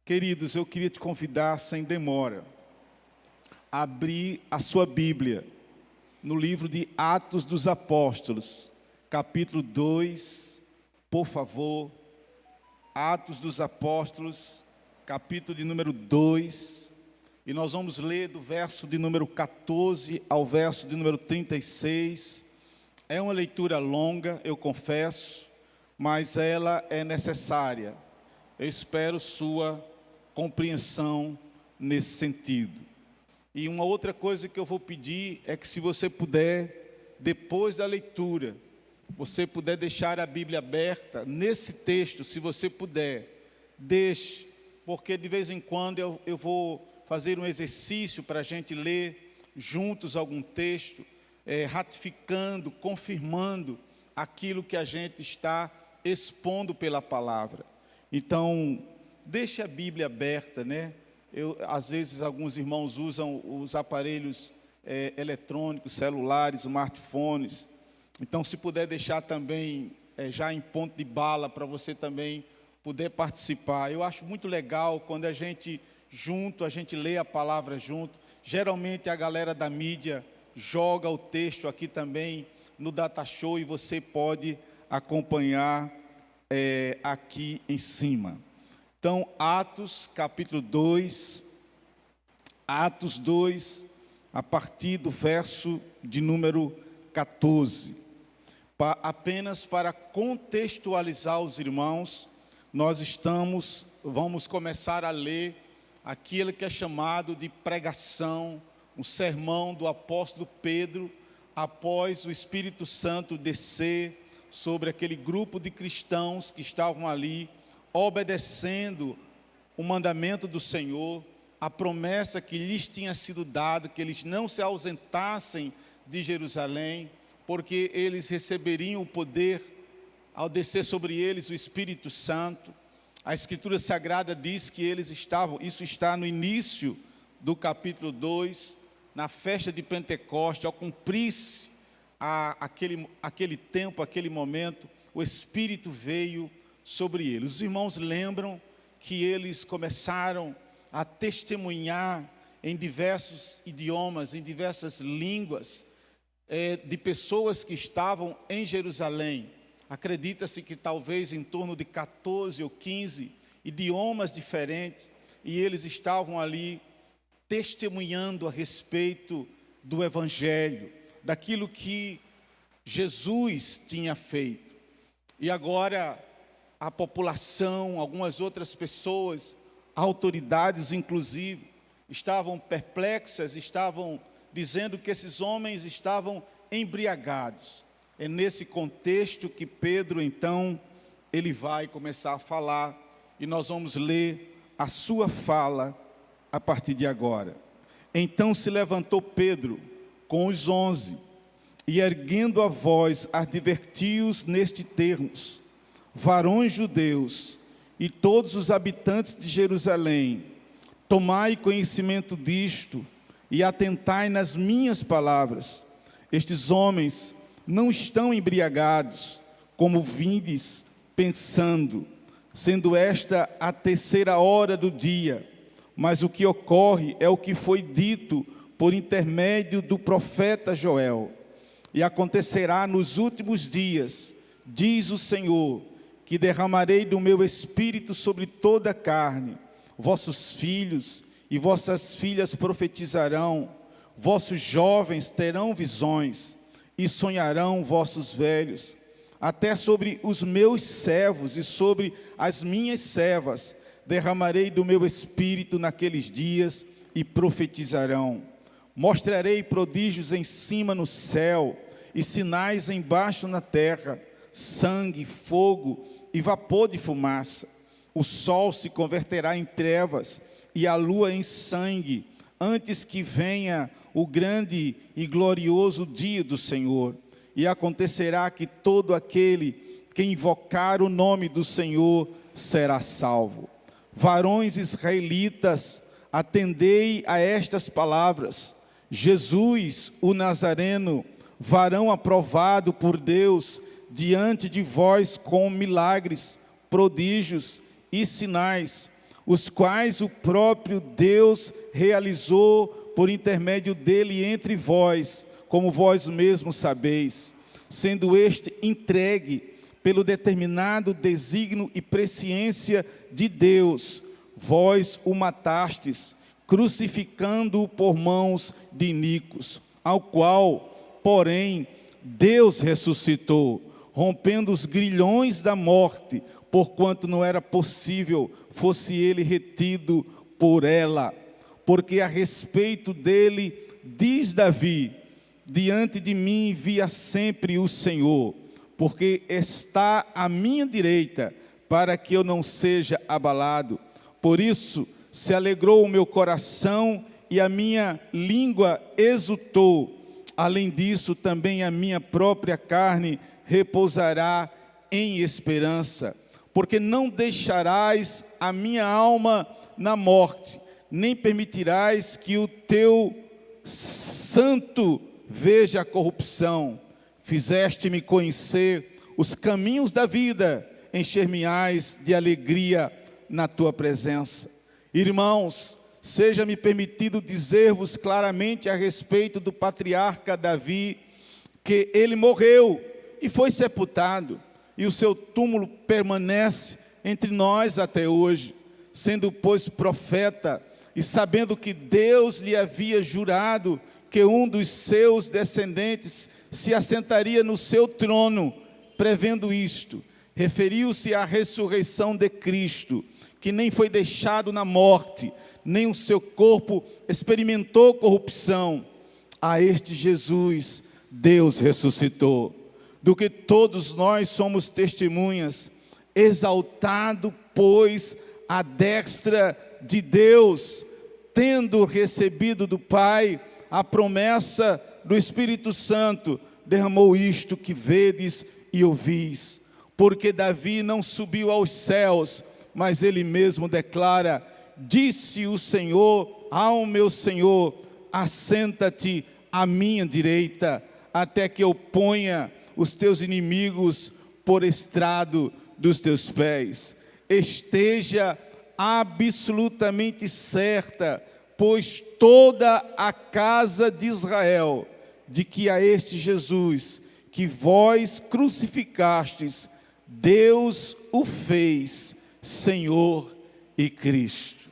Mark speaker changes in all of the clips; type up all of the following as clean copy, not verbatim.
Speaker 1: Queridos, eu queria te convidar, sem demora, a abrir a sua Bíblia no livro de Atos dos Apóstolos, capítulo 2, por favor. Atos dos Apóstolos, capítulo de número 2, e nós vamos ler do verso de número 14 ao verso de número 36. É uma leitura longa, eu confesso, mas ela é necessária. Eu espero sua compreensão nesse sentido. E uma outra coisa que eu vou pedir é que, se você puder, depois da leitura, você puder deixar a Bíblia aberta nesse texto, se você puder, deixe, porque de vez em quando eu vou fazer um exercício para a gente ler juntos algum texto, ratificando, confirmando aquilo que a gente está expondo pela palavra. Então, deixe a Bíblia aberta, né? Às vezes, alguns irmãos usam os aparelhos eletrônicos, celulares, smartphones. Então, se puder deixar também já em ponto de bala, para você também poder participar. Eu acho muito legal quando a gente lê a palavra junto. Geralmente, a galera da mídia joga o texto aqui também no Data Show e você pode acompanhar aqui em cima. Então, Atos, capítulo 2, Atos 2, a partir do verso de número 14. Apenas para contextualizar os irmãos, vamos começar a ler aquilo que é chamado de pregação, um sermão do apóstolo Pedro, após o Espírito Santo descer sobre aquele grupo de cristãos que estavam ali, obedecendo o mandamento do Senhor, a promessa que lhes tinha sido dada, que eles não se ausentassem de Jerusalém, porque eles receberiam o poder ao descer sobre eles o Espírito Santo. A Escritura Sagrada diz que eles estavam, isso está no início do capítulo 2, na festa de Pentecostes, ao cumprir-se aquele tempo, aquele momento, o Espírito veio sobre eles. Os irmãos lembram que eles começaram a testemunhar em diversos idiomas, em diversas línguas, de pessoas que estavam em Jerusalém. Acredita-se que talvez em torno de 14 ou 15 idiomas diferentes, e eles estavam ali testemunhando a respeito do Evangelho, daquilo que Jesus tinha feito. E agora a população, algumas outras pessoas, autoridades inclusive, estavam perplexas, estavam dizendo que esses homens estavam embriagados. É nesse contexto que Pedro, então, ele vai começar a falar, e nós vamos ler a sua fala a partir de agora. Então se levantou Pedro com os 11, e erguendo a voz, advertiu-os neste termos: varões judeus e todos os habitantes de Jerusalém, tomai conhecimento disto e atentai nas minhas palavras. Estes homens não estão embriagados, como vindes pensando, sendo esta a 3ª hora do dia, mas o que ocorre é o que foi dito por intermédio do profeta Joel. E acontecerá nos últimos dias, diz o Senhor, que derramarei do meu Espírito sobre toda a carne. Vossos filhos e vossas filhas profetizarão, vossos jovens terão visões, e sonharão vossos velhos. Até sobre os meus servos e sobre as minhas servas derramarei do meu Espírito naqueles dias, e profetizarão. Mostrarei prodígios em cima no céu, e sinais embaixo na terra, sangue, fogo e vapor de fumaça. O sol se converterá em trevas e a lua em sangue, antes que venha o grande e glorioso dia do Senhor. E acontecerá que todo aquele que invocar o nome do Senhor será salvo. Varões israelitas, atendei a estas palavras. Jesus, o Nazareno, varão aprovado por Deus diante de vós com milagres, prodígios e sinais, os quais o próprio Deus realizou por intermédio dele entre vós, como vós mesmos sabeis, sendo este entregue pelo determinado desígnio e presciência de Deus, vós o matastes, crucificando-o por mãos de iníquos, ao qual, porém, Deus ressuscitou, rompendo os grilhões da morte, porquanto não era possível fosse ele retido por ela. Porque a respeito dele, diz Davi, diante de mim via sempre o Senhor, porque está à minha direita, para que eu não seja abalado. Por isso se alegrou o meu coração e a minha língua exultou. Além disso, também a minha própria carne repousará em esperança, porque não deixarás a minha alma na morte, nem permitirás que o teu santo veja a corrupção. Fizeste-me conhecer os caminhos da vida, encher-me-ás de alegria na tua presença. Irmãos, seja-me permitido dizer-vos claramente a respeito do patriarca Davi, que ele morreu e foi sepultado, e o seu túmulo permanece entre nós até hoje, sendo, pois, profeta, e sabendo que Deus lhe havia jurado que um dos seus descendentes se assentaria no seu trono, prevendo isto, referiu-se à ressurreição de Cristo, que nem foi deixado na morte, nem o seu corpo experimentou corrupção. A este Jesus Deus ressuscitou, do que todos nós somos testemunhas, exaltado, pois, à destra de Deus, tendo recebido do Pai a promessa do Espírito Santo, derramou isto que vedes e ouvis. Porque Davi não subiu aos céus, mas ele mesmo declara: disse o Senhor ao meu Senhor, assenta-te à minha direita, até que eu ponha os teus inimigos por estrado dos teus pés. Esteja absolutamente certa, pois toda a casa de Israel, de que a este Jesus, que vós crucificastes, Deus o fez Senhor e Cristo.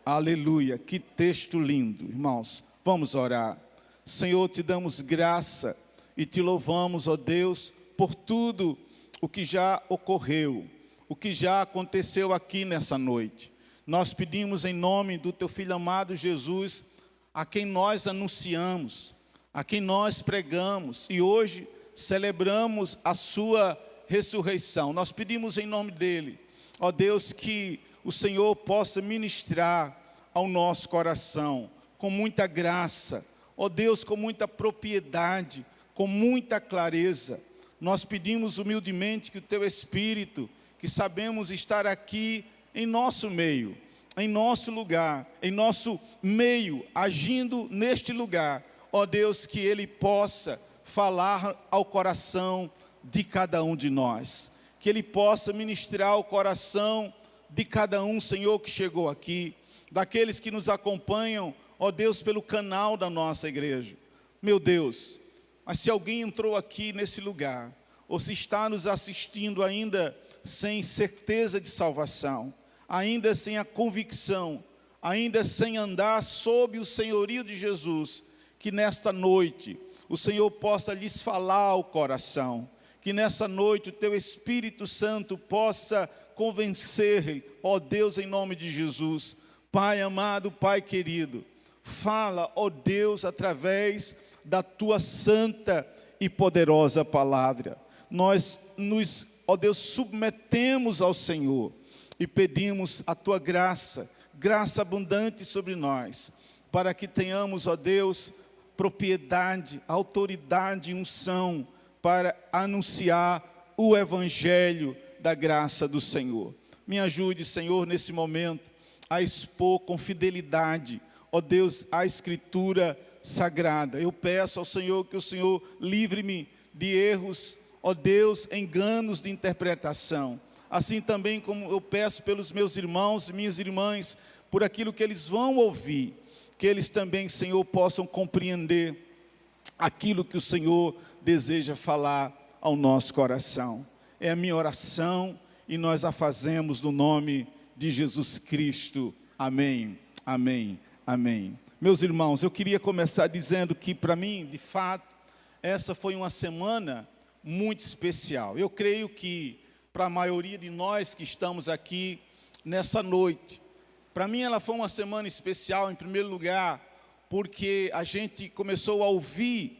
Speaker 1: Aleluia, que texto lindo, irmãos. Vamos orar. Senhor, te damos graça e te louvamos, ó Deus, por tudo o que já ocorreu, o que já aconteceu aqui nessa noite. Nós pedimos em nome do teu Filho amado Jesus, a quem nós anunciamos, a quem nós pregamos, e hoje celebramos a sua ressurreição. Nós pedimos em nome dele, ó Deus, que o Senhor possa ministrar ao nosso coração, com muita graça, ó Deus, com muita propriedade, com muita clareza. Nós pedimos humildemente que o teu Espírito, que sabemos estar aqui em nosso meio, em nosso lugar, em nosso meio, agindo neste lugar, ó Deus, que ele possa falar ao coração de cada um de nós, que ele possa ministrar ao coração de cada um, Senhor, que chegou aqui, daqueles que nos acompanham, ó Deus, pelo canal da nossa igreja. Meu Deus, mas se alguém entrou aqui nesse lugar, ou se está nos assistindo ainda sem certeza de salvação, ainda sem a convicção, ainda sem andar sob o senhorio de Jesus, que nesta noite o Senhor possa lhes falar ao coração, que nessa noite o teu Espírito Santo possa convencer, ó Deus, em nome de Jesus. Pai amado, Pai querido, fala, ó Deus, através da tua santa e poderosa palavra. Nós nos, ó Deus, submetemos ao Senhor e pedimos a tua graça, graça abundante sobre nós, para que tenhamos, ó Deus, propriedade, autoridade e unção para anunciar o evangelho da graça do Senhor. Me ajude, Senhor, nesse momento, a expor com fidelidade, ó Deus, a Escritura sagrada. Eu peço ao Senhor que o Senhor livre-me de erros, ó Deus, enganos de interpretação. assim também como eu peço pelos meus irmãos e minhas irmãs, por aquilo que eles vão ouvir, que eles também, Senhor, possam compreender aquilo que o Senhor deseja falar ao nosso coração. É a minha oração e nós a fazemos no nome de Jesus Cristo. Amém, amém, amém. Meus irmãos, eu queria começar dizendo que para mim, de fato, essa foi uma semana muito especial. Eu creio que para a maioria de nós que estamos aqui nessa noite, para mim ela foi uma semana especial, em primeiro lugar, porque a gente começou a ouvir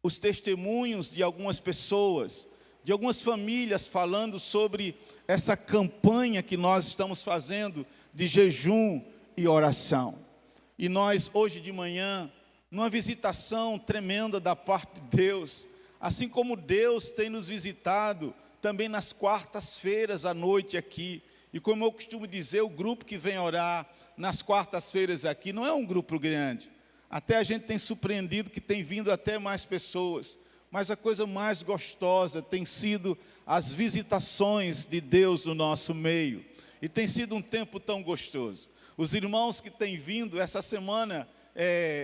Speaker 1: os testemunhos de algumas pessoas, de algumas famílias falando sobre essa campanha que nós estamos fazendo de jejum e oração. E nós, hoje de manhã, numa visitação tremenda da parte de Deus, assim como Deus tem nos visitado também nas quartas-feiras à noite aqui. E como eu costumo dizer, o grupo que vem orar nas quartas-feiras aqui não é um grupo grande. Até a gente tem surpreendido que tem vindo até mais pessoas. Mas a coisa mais gostosa tem sido as visitações de Deus no nosso meio. E tem sido um tempo tão gostoso. Os irmãos que têm vindo essa semana,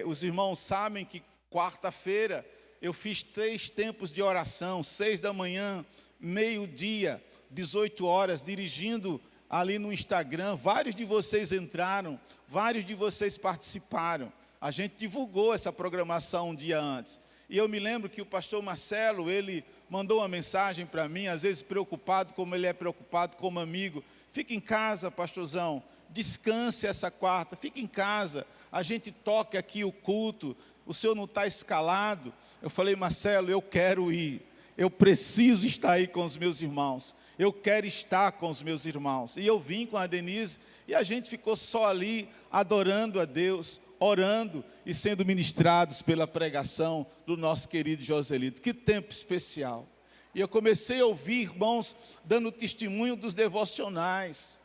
Speaker 1: os irmãos sabem que quarta-feira eu fiz 3 tempos de oração, 6 da manhã, meio-dia, 18 horas, dirigindo ali no Instagram. Vários de vocês entraram, vários de vocês participaram. A gente divulgou essa programação um dia antes. E eu me lembro que o pastor Marcelo, ele mandou uma mensagem para mim, às vezes preocupado, como ele é preocupado como amigo. Fique em casa, pastorzão, descanse essa quarta, fique em casa, a gente toca aqui o culto, o senhor não está escalado. Eu falei, Marcelo, eu quero ir, eu preciso estar aí com os meus irmãos, eu quero estar com os meus irmãos. E eu vim com a Denise, e a gente ficou só ali, adorando a Deus, orando e sendo ministrados pela pregação do nosso querido Joselito. Que tempo especial. E eu comecei a ouvir irmãos dando testemunho dos devocionais.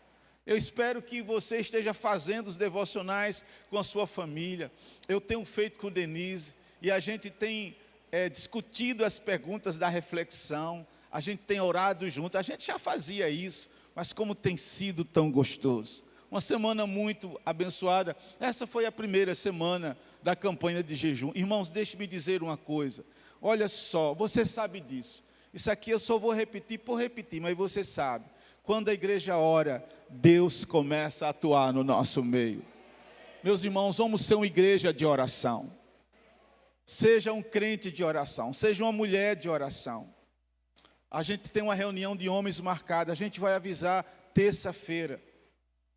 Speaker 1: Eu espero que você esteja fazendo os devocionais com a sua família. Eu tenho feito com Denise e a gente tem discutido as perguntas da reflexão. A gente tem orado junto. A gente já fazia isso, mas como tem sido tão gostoso. Uma semana muito abençoada. Essa foi a primeira semana da campanha de jejum. Irmãos, deixe-me dizer uma coisa. Olha só, você sabe disso. Isso aqui eu só vou repetir por repetir, mas você sabe. Quando a igreja ora, Deus começa a atuar no nosso meio. Meus irmãos, vamos ser uma igreja de oração. Seja um crente de oração, seja uma mulher de oração. A gente tem uma reunião de homens marcada, a gente vai avisar terça-feira.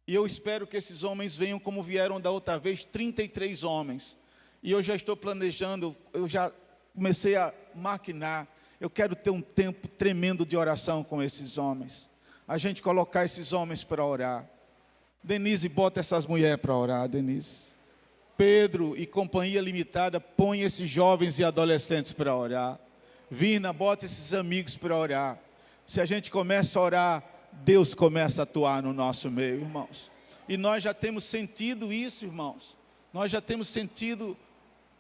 Speaker 1: E eu espero que esses homens venham como vieram da outra vez, 33 homens. E eu já estou planejando, eu já comecei a maquinar. Eu quero ter um tempo tremendo de oração com esses homens. A gente colocar esses homens para orar. Denise, bota essas mulheres para orar, Denise. Pedro e companhia limitada, põe esses jovens e adolescentes para orar. Virna, bota esses amigos para orar. Se a gente começa a orar, Deus começa a atuar no nosso meio, irmãos. E nós já temos sentido isso, irmãos. Nós já temos sentido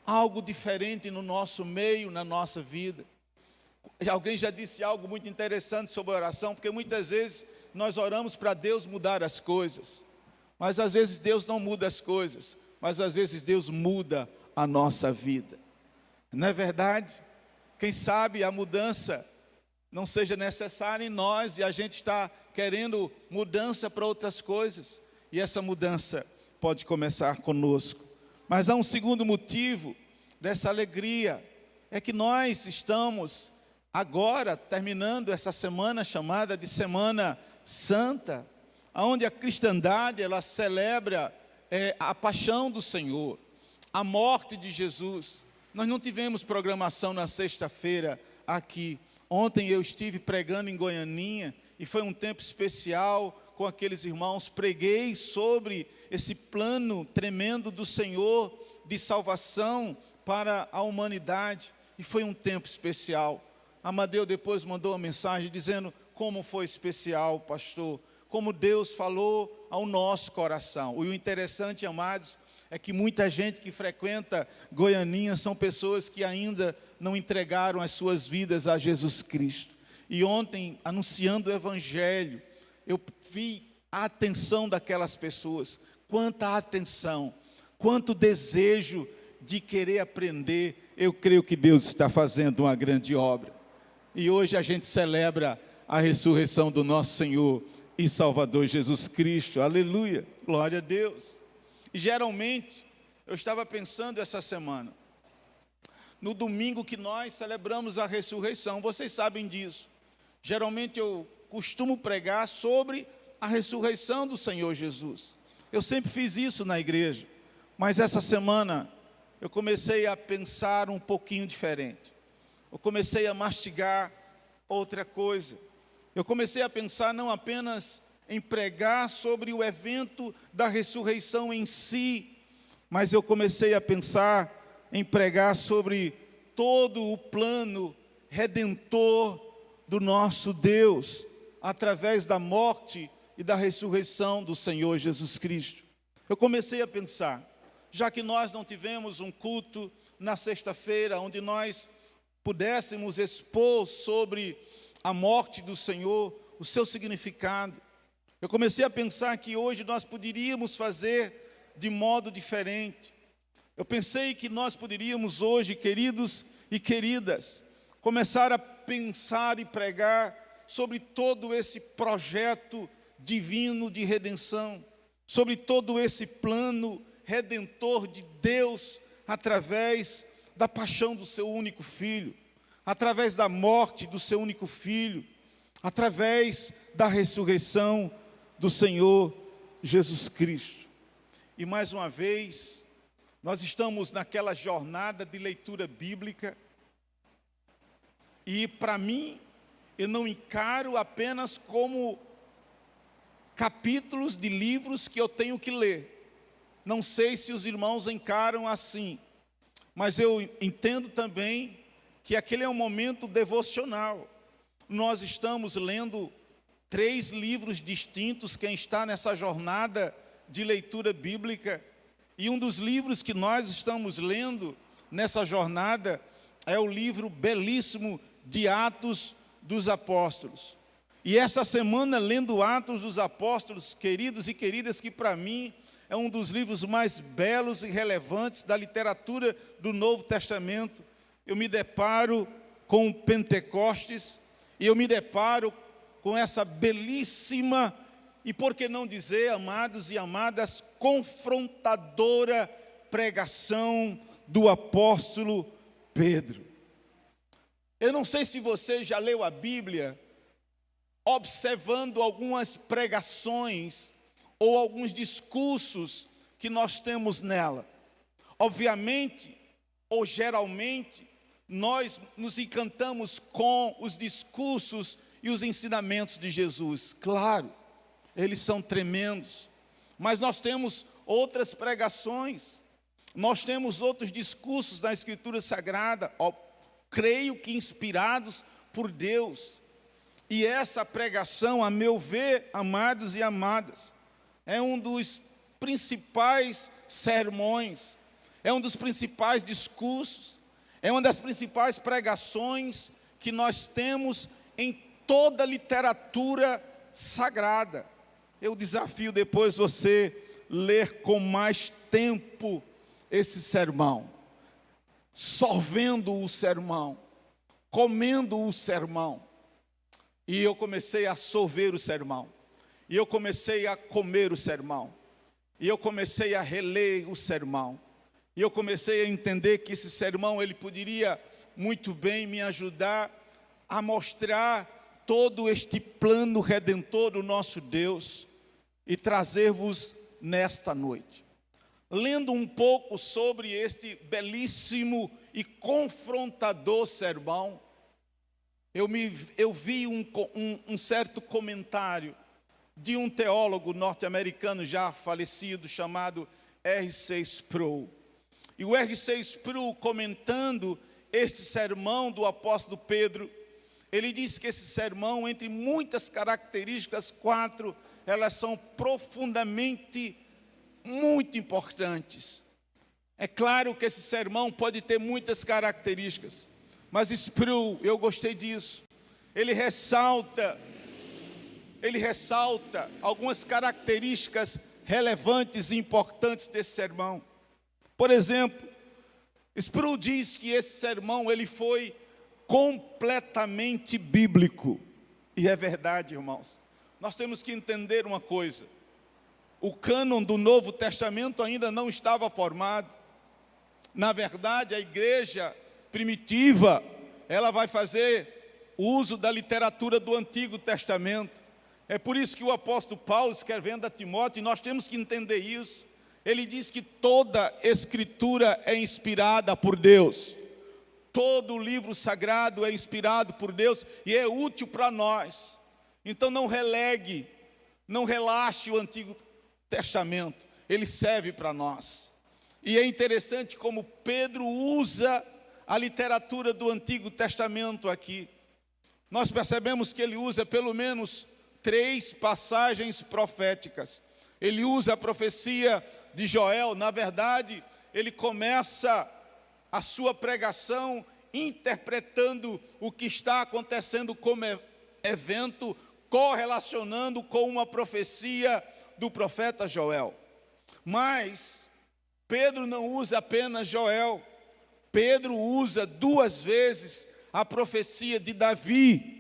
Speaker 1: algo diferente no nosso meio, na nossa vida. E alguém já disse algo muito interessante sobre a oração, porque muitas vezes nós oramos para Deus mudar as coisas. Mas às vezes Deus não muda as coisas, mas às vezes Deus muda a nossa vida. Não é verdade? Quem sabe a mudança não seja necessária em nós e a gente está querendo mudança para outras coisas. E essa mudança pode começar conosco. Mas há um segundo motivo dessa alegria, é que nós estamos agora terminando essa semana chamada de Semana Santa, onde a cristandade ela celebra a paixão do Senhor, a morte de Jesus. Nós não tivemos programação na sexta-feira aqui. Ontem eu estive pregando em Goianinha e foi um tempo especial com aqueles irmãos. Preguei sobre esse plano tremendo do Senhor de salvação para a humanidade e foi um tempo especial. Amadeu depois mandou uma mensagem dizendo como foi especial, pastor, como Deus falou ao nosso coração. E o interessante, amados, é que muita gente que frequenta Goianinha são pessoas que ainda não entregaram as suas vidas a Jesus Cristo. E ontem, anunciando o Evangelho, eu vi a atenção daquelas pessoas, quanta atenção, quanto desejo de querer aprender. Eu creio que Deus está fazendo uma grande obra. E hoje a gente celebra a ressurreição do nosso Senhor e Salvador Jesus Cristo. Aleluia, glória a Deus. E geralmente, eu estava pensando essa semana, no domingo que nós celebramos a ressurreição, vocês sabem disso. Geralmente eu costumo pregar sobre a ressurreição do Senhor Jesus. Eu sempre fiz isso na igreja, mas essa semana eu comecei a pensar um pouquinho diferente. Eu comecei a mastigar outra coisa. Eu comecei a pensar não apenas em pregar sobre o evento da ressurreição em si, mas eu comecei a pensar em pregar sobre todo o plano redentor do nosso Deus, através da morte e da ressurreição do Senhor Jesus Cristo. Eu comecei a pensar, já que nós não tivemos um culto na sexta-feira, onde nós pudéssemos expor sobre a morte do Senhor, o seu significado, eu comecei a pensar que hoje nós poderíamos fazer de modo diferente. Eu pensei que nós poderíamos hoje, queridos e queridas, começar a pensar e pregar sobre todo esse projeto divino de redenção, sobre todo esse plano redentor de Deus, através da paixão do seu único filho, através da morte do seu único filho, através da ressurreição do Senhor Jesus Cristo. E mais uma vez, nós estamos naquela jornada de leitura bíblica, e para mim, eu não encaro apenas como capítulos de livros que eu tenho que ler. Não sei se os irmãos encaram assim, mas eu entendo também que aquele é um momento devocional. Nós estamos lendo 3 livros distintos, quem está nessa jornada de leitura bíblica, e um dos livros que nós estamos lendo nessa jornada é o livro belíssimo de Atos dos Apóstolos. E essa semana, lendo Atos dos Apóstolos, queridos e queridas, que para mim é um dos livros mais belos e relevantes da literatura do Novo Testamento, eu me deparo com Pentecostes, e eu me deparo com essa belíssima, e por que não dizer, amados e amadas, confrontadora pregação do apóstolo Pedro. Eu não sei se você já leu a Bíblia, observando algumas pregações ou alguns discursos que nós temos nela. Obviamente, ou geralmente, nós nos encantamos com os discursos e os ensinamentos de Jesus. Claro, eles são tremendos, mas nós temos outras pregações, nós temos outros discursos da Escritura Sagrada, creio que inspirados por Deus. E essa pregação, a meu ver, amados e amadas, é um dos principais sermões, é um dos principais discursos, é uma das principais pregações que nós temos em toda a literatura sagrada. Eu desafio depois você ler com mais tempo esse sermão, sorvendo o sermão, comendo o sermão. E eu comecei a sorver o sermão, e eu comecei a comer o sermão, e eu comecei a reler o sermão, e eu comecei a entender que esse sermão, ele poderia muito bem me ajudar a mostrar todo este plano redentor do nosso Deus, e trazer-vos nesta noite. Lendo um pouco sobre este belíssimo e confrontador sermão, eu vi um certo comentário de um teólogo norte-americano já falecido, chamado R.C. Sproul. E o R.C. Sproul, comentando este sermão do apóstolo Pedro, ele diz que esse sermão, entre muitas características, 4, elas são profundamente muito importantes. É claro que esse sermão pode ter muitas características, mas Sproul, eu gostei disso, ele ressalta ele ressalta algumas características relevantes e importantes desse sermão. Por exemplo, Sproul diz que esse sermão ele foi completamente bíblico. E é verdade, irmãos. Nós temos que entender uma coisa. O cânon do Novo Testamento ainda não estava formado. Na verdade, a igreja primitiva, ela vai fazer uso da literatura do Antigo Testamento. É por isso que o apóstolo Paulo, escrevendo a Timóteo, e nós temos que entender isso, ele diz que toda escritura é inspirada por Deus. Todo livro sagrado é inspirado por Deus e é útil para nós. Então não relegue, não relaxe o Antigo Testamento, ele serve para nós. E é interessante como Pedro usa a literatura do Antigo Testamento aqui. Nós percebemos que ele usa pelo menos 3 passagens proféticas. Ele usa a profecia de Joel. Na verdade, ele começa a sua pregação interpretando o que está acontecendo como evento, correlacionando com uma profecia do profeta Joel. Mas Pedro não usa apenas Joel. Pedro usa 2 vezes a profecia de Davi.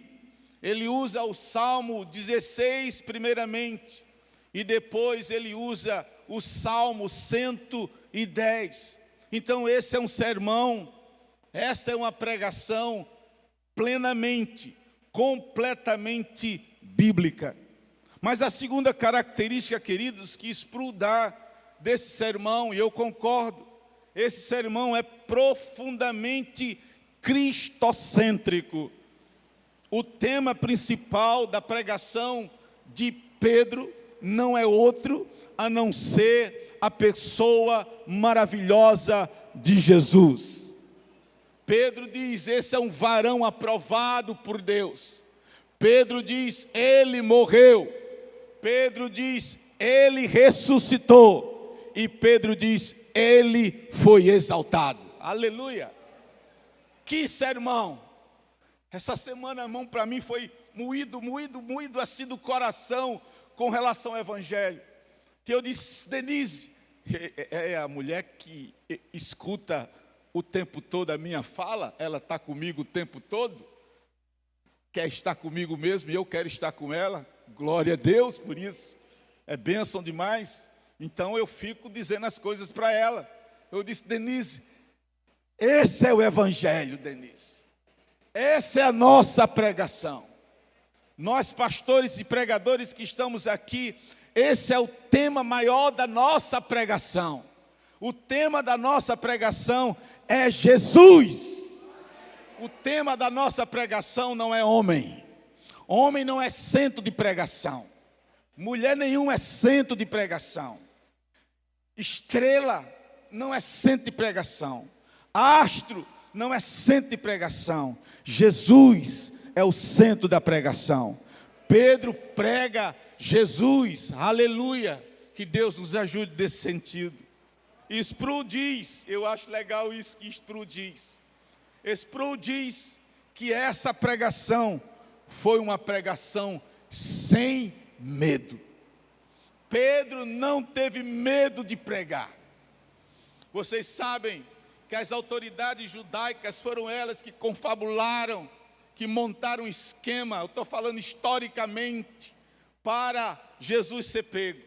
Speaker 1: Ele usa o Salmo 16 primeiramente, e depois ele usa o Salmo 110. Então esse é um sermão, esta é uma pregação plenamente, completamente bíblica. Mas a segunda característica, queridos, que Sproul dá desse sermão, e eu concordo, esse sermão é profundamente cristocêntrico. O tema principal da pregação de Pedro não é outro a não ser a pessoa maravilhosa de Jesus. Pedro diz, esse é um varão aprovado por Deus. Pedro diz, ele morreu. Pedro diz, ele ressuscitou. E Pedro diz, ele foi exaltado. Aleluia! Que sermão! Essa semana, irmão, para mim foi moído assim do coração com relação ao Evangelho. Que eu disse, Denise, é a mulher que escuta o tempo todo a minha fala, ela está comigo o tempo todo, quer estar comigo mesmo e eu quero estar com ela, glória a Deus por isso, é bênção demais. Então eu fico dizendo as coisas para ela. Eu disse, Denise, esse é o Evangelho, Denise. Essa é a nossa pregação. Nós pastores e pregadores que estamos aqui, esse é o tema maior da nossa pregação. O tema da nossa pregação é Jesus. O tema da nossa pregação não é homem. Homem não é centro de pregação. Mulher nenhuma é centro de pregação. Estrela não é centro de pregação. Astro não é centro de pregação. Jesus é o centro da pregação. Pedro prega Jesus, aleluia. Que Deus nos ajude nesse sentido. Sproul diz, eu acho legal isso que Sproul diz. Sproul diz que essa pregação foi uma pregação sem medo. Pedro não teve medo de pregar. Vocês sabem que as autoridades judaicas foram elas que confabularam, que montaram um esquema, eu estou falando historicamente, para Jesus ser pego.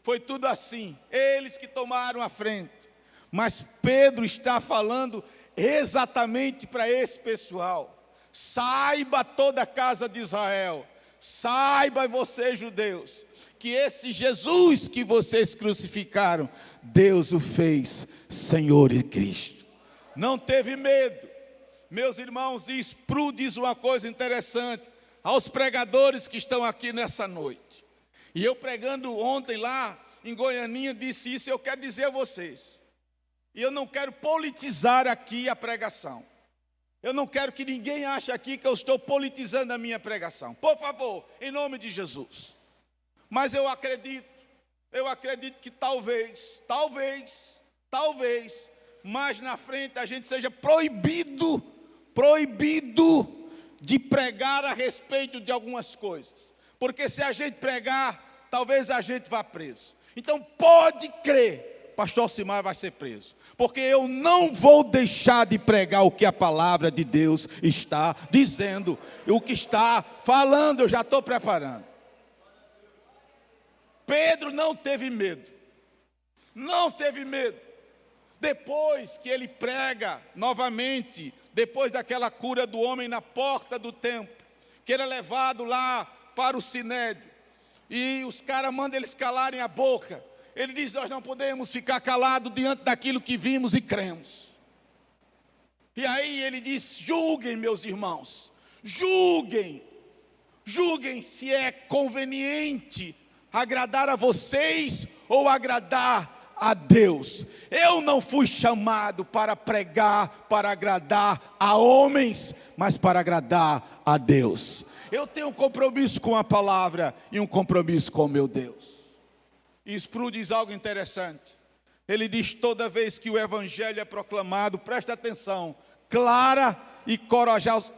Speaker 1: Foi tudo assim, eles que tomaram a frente. Mas Pedro está falando exatamente para esse pessoal. Saiba toda a casa de Israel, saiba vocês judeus, que esse Jesus que vocês crucificaram, Deus o fez Senhor e Cristo. Não teve medo. Meus irmãos, Sproul diz uma coisa interessante aos pregadores que estão aqui nessa noite. E eu pregando ontem lá em Goianinha disse isso, eu quero dizer a vocês. E eu não quero politizar aqui a pregação. Eu não quero que ninguém ache aqui que eu estou politizando a minha pregação. Por favor, em nome de Jesus. Mas eu acredito que talvez, mais na frente a gente seja proibido de pregar a respeito de algumas coisas. porque se a gente pregar, talvez a gente vá preso. Então pode crer, pastor Alcimar vai ser preso, porque eu não vou deixar de pregar o que a palavra de Deus está dizendo, o que está falando, eu já estou preparando. Pedro não teve medo, não teve medo. Depois que ele prega novamente, depois daquela cura do homem na porta do templo, que ele é levado lá para o Sinédrio, e os caras mandam eles calarem a boca. Ele diz: nós não podemos ficar calados diante daquilo que vimos e cremos. E aí ele diz: julguem, meus irmãos, julguem se é conveniente agradar a vocês ou agradar a Deus. Eu não fui chamado para pregar, para agradar a homens, mas para agradar a Deus. Eu tenho um compromisso com a palavra e um compromisso com o meu Deus. E Sproul diz algo interessante. Ele diz: toda vez que o evangelho é proclamado, presta atenção, clara e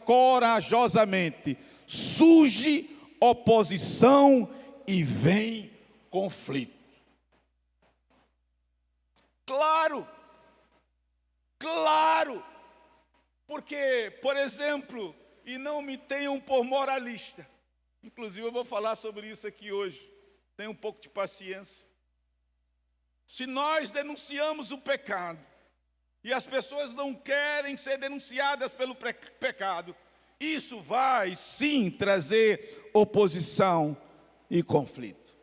Speaker 1: corajosamente, surge oposição e vem conflito. Claro, porque, por exemplo, e não me tenham por moralista, inclusive eu vou falar sobre isso aqui hoje, tenha um pouco de paciência. Se nós denunciamos o pecado, e as pessoas não querem ser denunciadas pelo pecado, isso vai sim trazer oposição e conflito.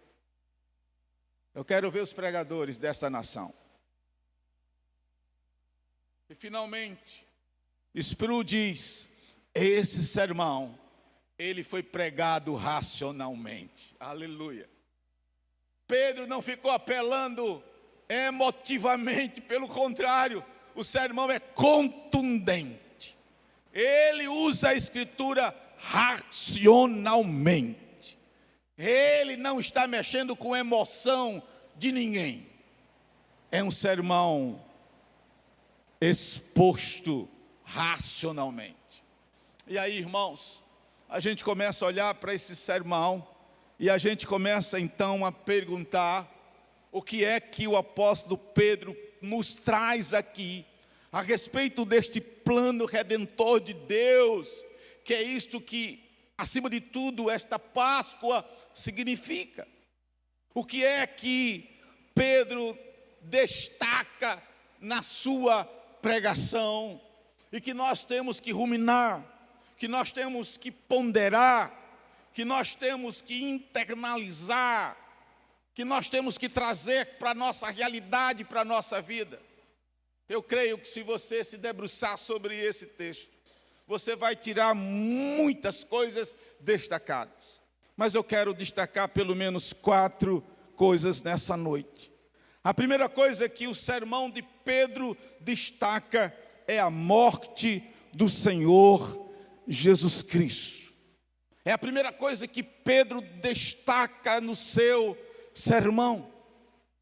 Speaker 1: Eu quero ver os pregadores desta nação. E finalmente, Sproul diz: esse sermão, ele foi pregado racionalmente. Aleluia. Pedro não ficou apelando emotivamente, pelo contrário, o sermão é contundente. Ele usa a escritura racionalmente. Ele não está mexendo com emoção de ninguém. É um sermão exposto racionalmente. E aí, irmãos, a gente começa a olhar para esse sermão e a gente começa então a perguntar o que é que o apóstolo Pedro nos traz aqui a respeito deste plano redentor de Deus, que é isto que, acima de tudo, esta Páscoa significa. O que é que Pedro destaca na sua pregação e que nós temos que ruminar, que nós temos que ponderar, que nós temos que internalizar, que nós temos que trazer para a nossa realidade, para a nossa vida. Eu creio que se você se debruçar sobre esse texto, você vai tirar muitas coisas destacadas. Mas eu quero destacar pelo menos 4 coisas nessa noite. A primeira coisa que o sermão de Pedro destaca é a morte do Senhor Jesus Cristo. É a primeira coisa que Pedro destaca no seu sermão.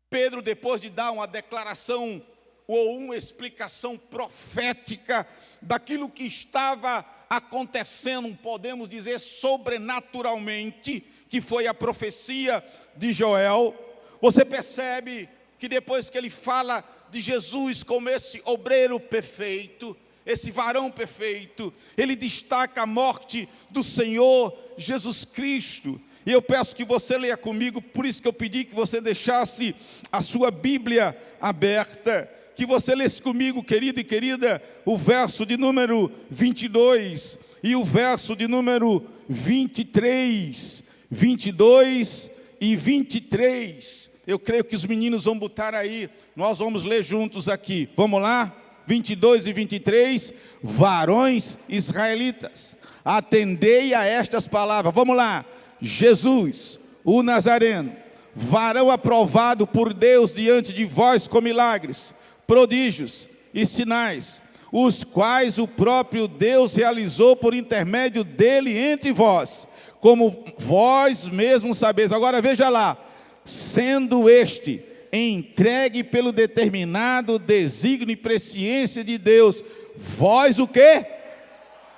Speaker 1: Pedro, depois de dar uma declaração ou uma explicação profética daquilo que estava acontecendo, podemos dizer sobrenaturalmente, que foi a profecia de Joel, você percebe que depois que ele fala de Jesus como esse obreiro perfeito, esse varão perfeito, ele destaca a morte do Senhor Jesus Cristo. E eu peço que você leia comigo, por isso que eu pedi que você deixasse a sua Bíblia aberta, que você lesse comigo, querido e querida, o verso de número 22 e o verso de número 23, 22 e 23. Eu creio que os meninos vão botar aí, nós vamos ler juntos aqui. Vamos lá? 22 e 23. Varões israelitas, atendei a estas palavras. Vamos lá. Jesus, o Nazareno, varão aprovado por Deus diante de vós com milagres, prodígios e sinais, os quais o próprio Deus realizou por intermédio dele entre vós, como vós mesmos sabeis. Agora veja lá, sendo este entregue pelo determinado desígnio e presciência de Deus, vós o quê?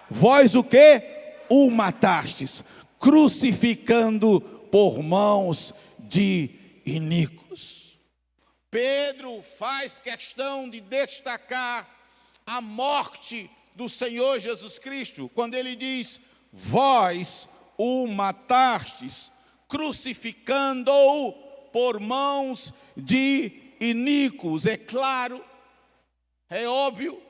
Speaker 1: Vós o quê? O matastes, crucificando por mãos de iníquos. Pedro faz questão de destacar a morte do Senhor Jesus Cristo, quando ele diz: vós o matastes, crucificando-o por mãos de iníquos. É claro, é óbvio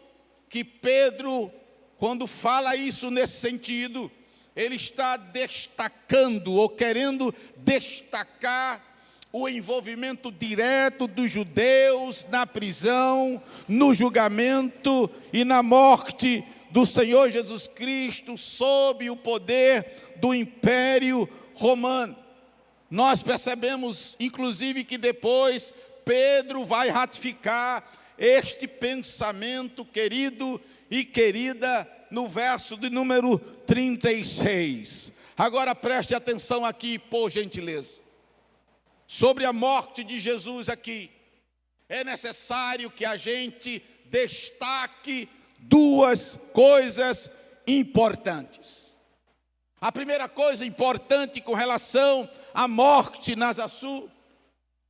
Speaker 1: que Pedro, quando fala isso nesse sentido, ele está destacando ou querendo destacar o envolvimento direto dos judeus na prisão, no julgamento e na morte do Senhor Jesus Cristo sob o poder do Império Romano. Nós percebemos, inclusive, que depois Pedro vai ratificar este pensamento, querido e querida, no verso de número 36. Agora preste atenção aqui, por gentileza. Sobre a morte de Jesus aqui, é necessário que a gente destaque duas coisas importantes. A primeira coisa importante com relação à morte Nazaçu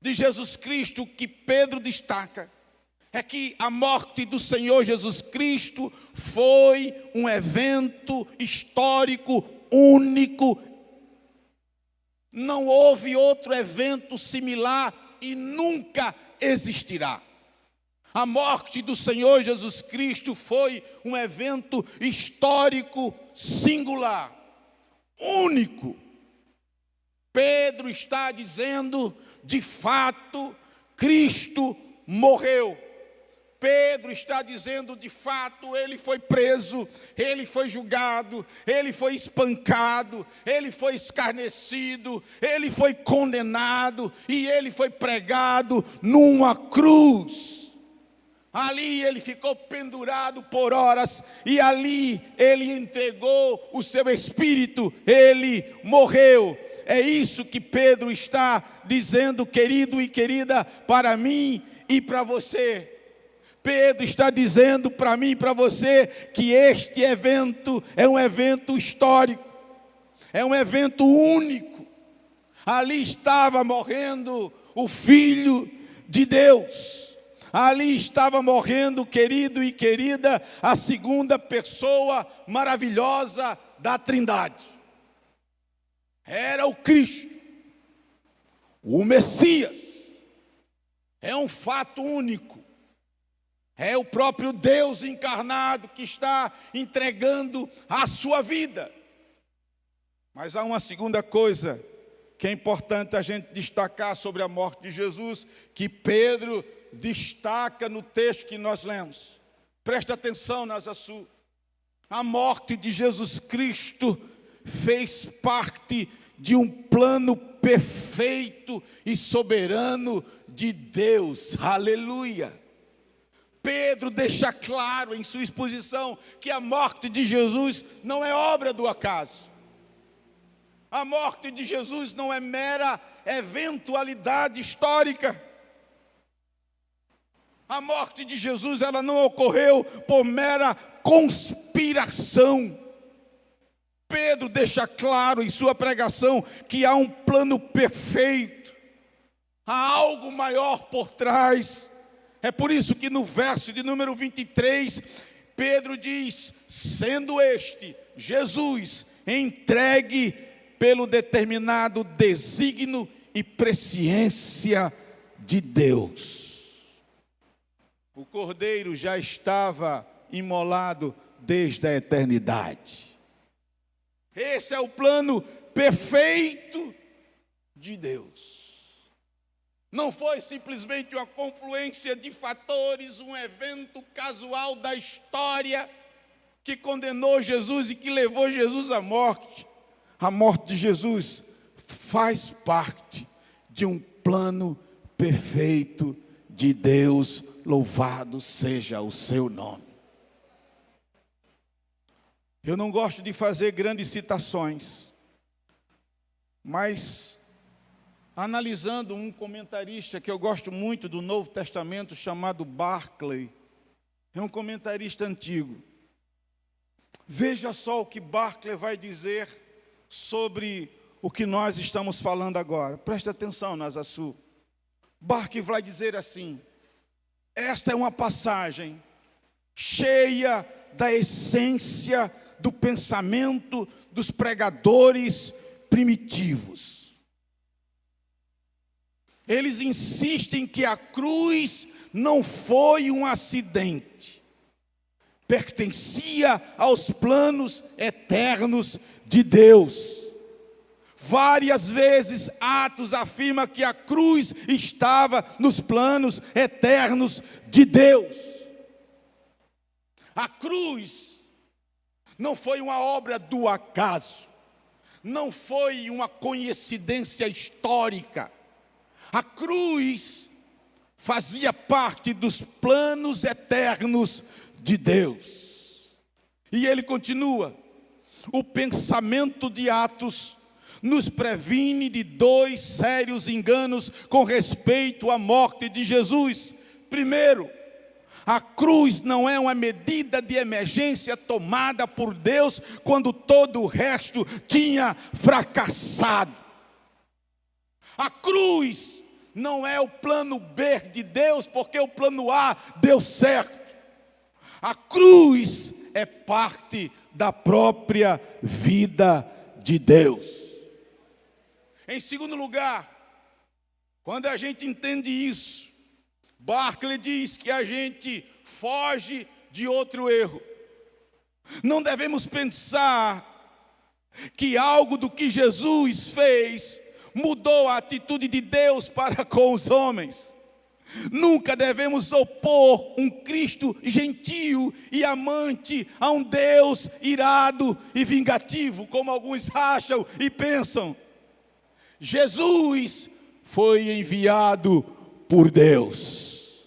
Speaker 1: de Jesus Cristo que Pedro destaca é que a morte do Senhor Jesus Cristo foi um evento histórico único. Não houve outro evento similar e nunca existirá. A morte do Senhor Jesus Cristo foi um evento histórico singular, único. Pedro está dizendo, de fato, Cristo morreu. Pedro está dizendo, de fato, ele foi preso, ele foi julgado, ele foi espancado, ele foi escarnecido, ele foi condenado e ele foi pregado numa cruz. Ali ele ficou pendurado por horas e ali ele entregou o seu espírito, ele morreu. É isso que Pedro está dizendo, querido e querida, para mim e para você. Pedro está dizendo para mim e para você que este evento é um evento histórico, é um evento único. Ali estava morrendo o Filho de Deus, ali estava morrendo, querido e querida, a segunda pessoa maravilhosa da Trindade. Era o Cristo, o Messias. É um fato único. É o próprio Deus encarnado que está entregando a sua vida. Mas há uma segunda coisa que é importante a gente destacar sobre a morte de Jesus, que Pedro destaca no texto que nós lemos. Preste atenção, Nazaçu. A morte de Jesus Cristo fez parte de um plano perfeito e soberano de Deus. Aleluia! Pedro deixa claro em sua exposição que a morte de Jesus não é obra do acaso. A morte de Jesus não é mera eventualidade histórica. A morte de Jesus, ela não ocorreu por mera conspiração. Pedro deixa claro em sua pregação que há um plano perfeito, há algo maior por trás. É por isso que no verso de número 23, Pedro diz: sendo este, Jesus, entregue pelo determinado desígnio e presciência de Deus. O Cordeiro já estava imolado desde a eternidade. Esse é o plano perfeito de Deus. Não foi simplesmente uma confluência de fatores, um evento casual da história que condenou Jesus e que levou Jesus à morte. A morte de Jesus faz parte de um plano perfeito de Deus. Louvado seja o seu nome. Eu não gosto de fazer grandes citações, mas analisando um comentarista que eu gosto muito do Novo Testamento, chamado Barclay, é um comentarista antigo. Veja só o que Barclay vai dizer sobre o que nós estamos falando agora. Preste atenção, Nazaçu. Barclay vai dizer assim: esta é uma passagem cheia da essência do pensamento dos pregadores primitivos. Eles insistem que a cruz não foi um acidente, pertencia aos planos eternos de Deus. Várias vezes Atos afirma que a cruz estava nos planos eternos de Deus. A cruz não foi uma obra do acaso, não foi uma coincidência histórica. A cruz fazia parte dos planos eternos de Deus. E ele continua: o pensamento de Atos nos previne de dois sérios enganos com respeito à morte de Jesus. Primeiro, a cruz não é uma medida de emergência tomada por Deus quando todo o resto tinha fracassado. A cruz não é o plano B de Deus, porque o plano A deu certo. A cruz é parte da própria vida de Deus. Em segundo lugar, quando a gente entende isso, Barclay diz que a gente foge de outro erro. Não devemos pensar que algo do que Jesus fez mudou a atitude de Deus para com os homens. Nunca devemos opor um Cristo gentil e amante a um Deus irado e vingativo, como alguns acham e pensam. Jesus foi enviado por Deus.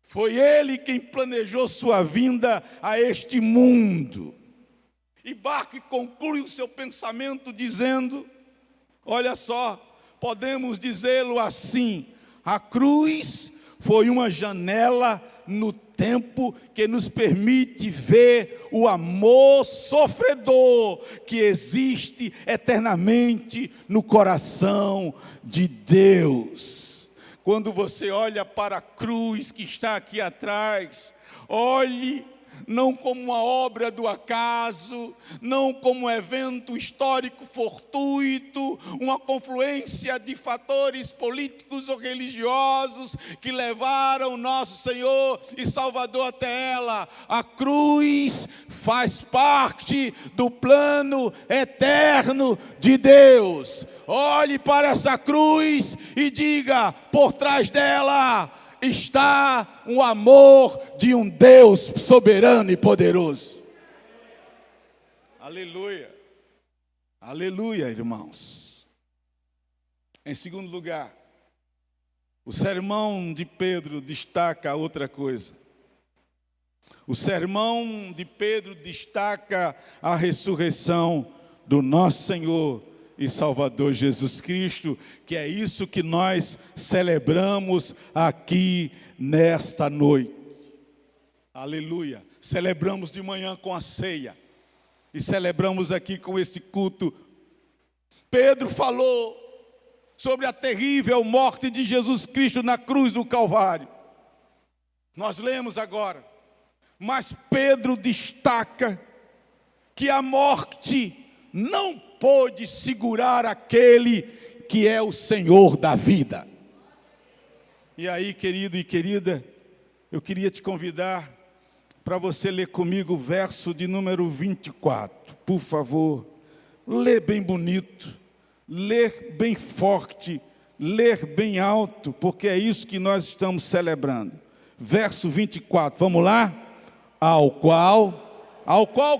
Speaker 1: Foi Ele quem planejou sua vinda a este mundo. E Barclay conclui o seu pensamento dizendo: olha só, podemos dizê-lo assim: a cruz foi uma janela no tempo que nos permite ver o amor sofredor que existe eternamente no coração de Deus. Quando você olha para a cruz que está aqui atrás, olhe não como uma obra do acaso, não como um evento histórico fortuito, uma confluência de fatores políticos ou religiosos que levaram nosso Senhor e Salvador até ela. A cruz faz parte do plano eterno de Deus. Olhe para essa cruz e diga: por trás dela está o amor de um Deus soberano e poderoso. Aleluia. Aleluia, irmãos. Em segundo lugar, o sermão de Pedro destaca outra coisa. O sermão de Pedro destaca a ressurreição do nosso Senhor e Salvador Jesus Cristo, que é isso que nós celebramos aqui nesta noite. Aleluia. Celebramos de manhã com a ceia e celebramos aqui com esse culto. Pedro falou sobre a terrível morte de Jesus Cristo na cruz do Calvário. Nós lemos agora, mas Pedro destaca que a morte não pôde segurar aquele que é o Senhor da vida. E aí, querido e querida, eu queria te convidar para você ler comigo o verso de número 24. Por favor, lê bem bonito, lê bem forte, lê bem alto, porque é isso que nós estamos celebrando. Verso 24, vamos lá? Ao qual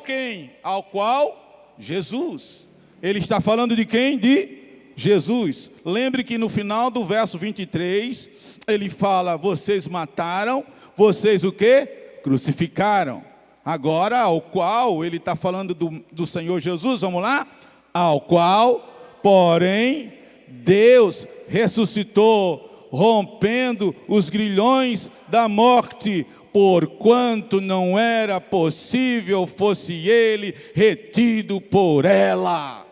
Speaker 1: quem? Ao qual Jesus. Ele está falando de quem? De Jesus. Lembre que no final do verso 23, ele fala: vocês mataram, vocês o quê? Crucificaram. Agora, ao qual, ele está falando do Senhor Jesus, vamos lá? Ao qual, porém, Deus ressuscitou, rompendo os grilhões da morte, porquanto não era possível fosse ele retido por ela.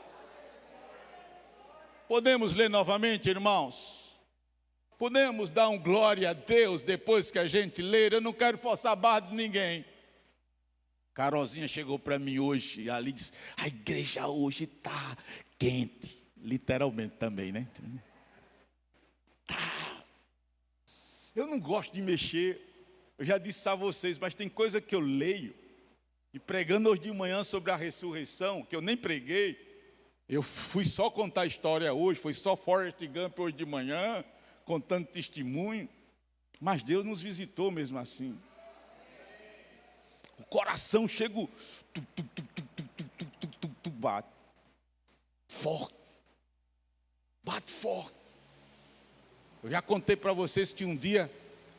Speaker 1: Podemos ler novamente, irmãos? Podemos dar um glória a Deus depois que a gente ler? Eu não quero forçar a barra de ninguém. Carolzinha chegou para mim hoje e ali disse: a igreja hoje está quente. Literalmente também, né? Tá. Eu não gosto de mexer. Eu já disse a vocês, mas tem coisa que eu leio. E pregando hoje de manhã sobre a ressurreição, que eu nem preguei. Eu fui só contar a história hoje. Foi só Forrest Gump hoje de manhã, contando testemunho. Mas Deus nos visitou mesmo assim. O coração chega, bate forte, bate forte. Eu já contei para vocês que um dia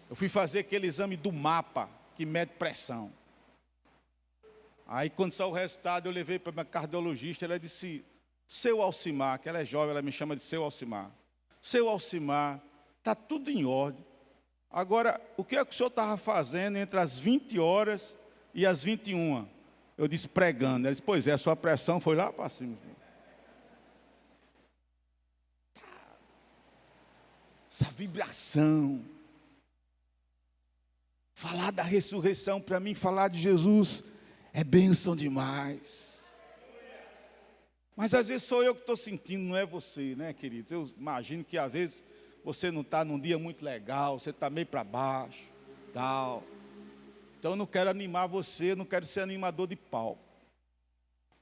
Speaker 1: eu fui fazer aquele exame do mapa que mede pressão. Aí quando saiu o resultado eu levei para minha cardiologista. Ela disse: seu Alcimar, que ela é jovem, ela me chama de seu Alcimar. Seu Alcimar, está tudo em ordem. Agora, o que é que o senhor estava fazendo entre as 20 horas e as 21? Eu disse: pregando. Ela disse: pois é, a sua pressão foi lá para cima. Essa vibração. Falar da ressurreição, para mim, falar de Jesus é bênção demais. Mas às vezes sou eu que estou sentindo, não é você, né, queridos? Eu imagino que às vezes você não está num dia muito legal, você está meio para baixo, tal. Então eu não quero animar você, não quero ser animador de palco.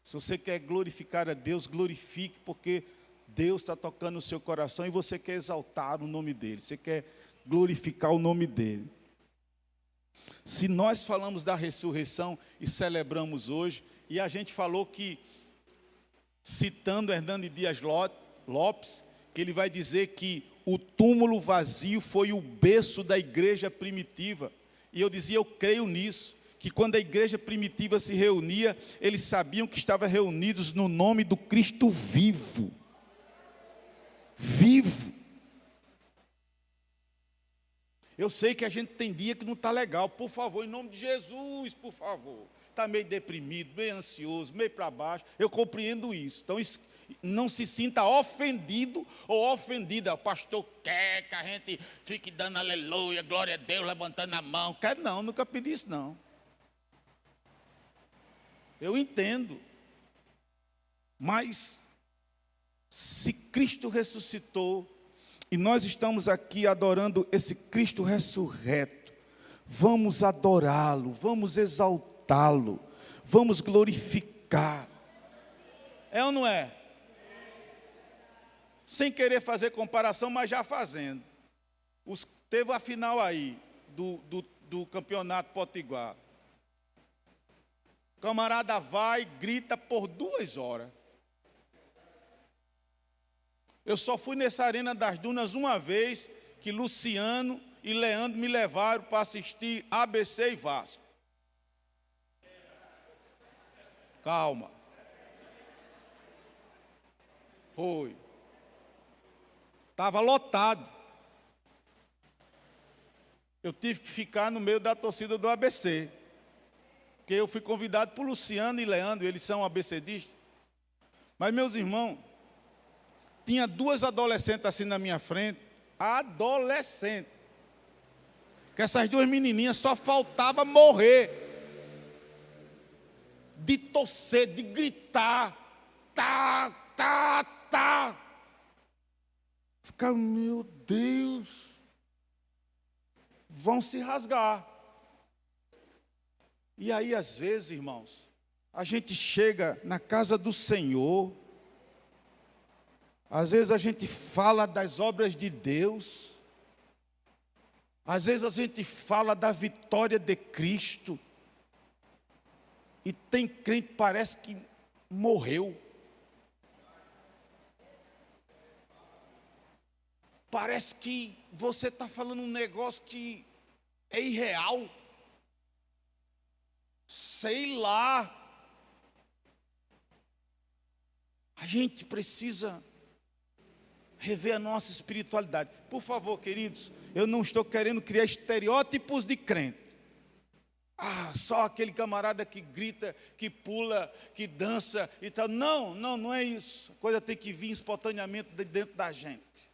Speaker 1: Se você quer glorificar a Deus, glorifique, porque Deus está tocando no seu coração e você quer exaltar o nome dEle, você quer glorificar o nome dEle. Se nós falamos da ressurreição e celebramos hoje, e a gente falou que, citando Hernando Dias Lopes, que ele vai dizer que o túmulo vazio foi o berço da igreja primitiva. E eu dizia, eu creio nisso, que quando a igreja primitiva se reunia, eles sabiam que estavam reunidos no nome do Cristo vivo. Vivo. Eu sei que a gente tem dia que não está legal. Por favor, em nome de Jesus, por favor. Está meio deprimido, meio ansioso, meio para baixo. Eu compreendo isso. Então, não se sinta ofendido ou ofendida. O pastor quer que a gente fique dando aleluia, glória a Deus, levantando a mão. Quer não, nunca pedi isso não. Eu entendo. Mas, se Cristo ressuscitou, e nós estamos aqui adorando esse Cristo ressurreto, vamos adorá-lo, vamos exaltá-lo, vamos glorificar. É ou não é? Sem querer fazer comparação, mas já fazendo. Teve a final aí, do campeonato potiguar. O camarada vai, grita por 2 horas. Eu só fui nessa Arena das Dunas uma vez, que Luciano e Leandro me levaram para assistir ABC e Vasco. Calma. Foi. Estava lotado. Eu tive que ficar no meio da torcida do ABC. Porque eu fui convidado por Luciano e Leandro, eles são ABCdistas. Mas, meus irmãos, tinha 2 adolescentes assim na minha frente. Adolescente. Que essas 2 menininhas só faltava morrer. De torcer, de gritar. Tá, tá, tá. Ficar, meu Deus. Vão se rasgar. E aí, às vezes, irmãos, a gente chega na casa do Senhor. Às vezes a gente fala das obras de Deus. Às vezes a gente fala da vitória de Cristo. E tem crente que parece que morreu. Parece que você está falando um negócio que é irreal. Sei lá. A gente precisa rever a nossa espiritualidade. Por favor, queridos, eu não estou querendo criar estereótipos de crente. Só aquele camarada que grita, que pula, que dança e tal. Não é isso. A coisa tem que vir espontaneamente de dentro da gente.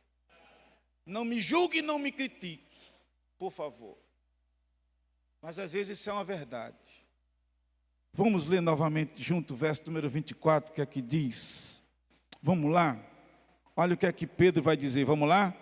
Speaker 1: Não me julgue e não me critique, por favor. Mas às vezes isso é uma verdade. Vamos ler novamente junto o verso número 24, que aqui diz. Vamos lá. Olha o que é que Pedro vai dizer, vamos lá?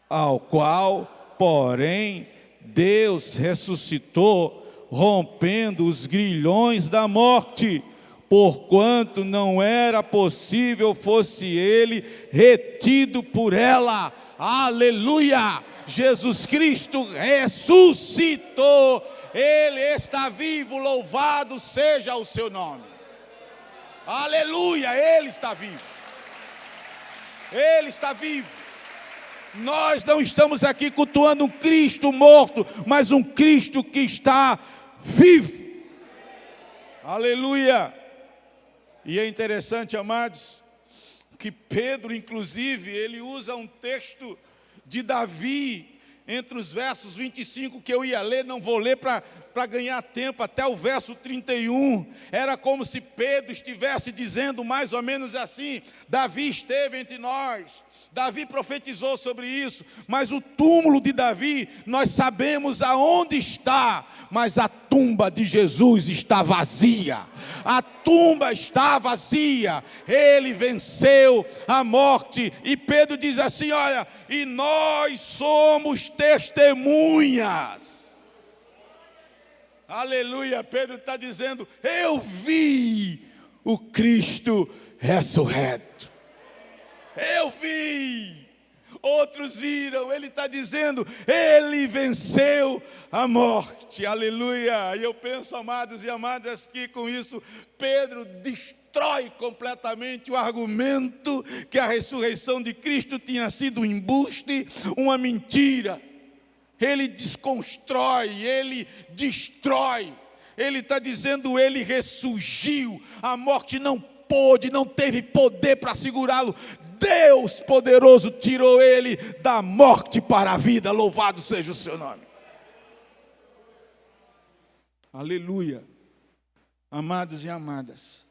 Speaker 1: Ao qual, porém, Deus ressuscitou, rompendo os grilhões da morte, porquanto não era possível fosse ele retido por ela. Aleluia! Jesus Cristo ressuscitou, Ele está vivo, louvado seja o seu nome. Aleluia, Ele está vivo. Ele está vivo. Nós não estamos aqui cultuando um Cristo morto, mas um Cristo que está vivo. Aleluia. E é interessante, amados, que Pedro, inclusive, ele usa um texto de Davi, entre os versos 25 que eu ia ler, não vou ler para ganhar tempo, até o verso 31, era como se Pedro estivesse dizendo mais ou menos assim: Davi esteve entre nós, Davi profetizou sobre isso, mas o túmulo de Davi, nós sabemos aonde está, mas a tumba de Jesus está vazia. A tumba está vazia, ele venceu a morte. E Pedro diz assim, olha, e nós somos testemunhas. Aleluia, Pedro está dizendo, eu vi o Cristo ressurreto. Eu vi, outros viram, ele está dizendo, ele venceu a morte, aleluia. E eu penso, amados e amadas, que com isso, Pedro destrói completamente o argumento que a ressurreição de Cristo tinha sido um embuste, uma mentira. Ele desconstrói, ele destrói, ele está dizendo, ele ressurgiu, a morte não pôde, não teve poder para segurá-lo. Deus poderoso tirou ele da morte para a vida, louvado seja o seu nome. Aleluia. Amados e amadas,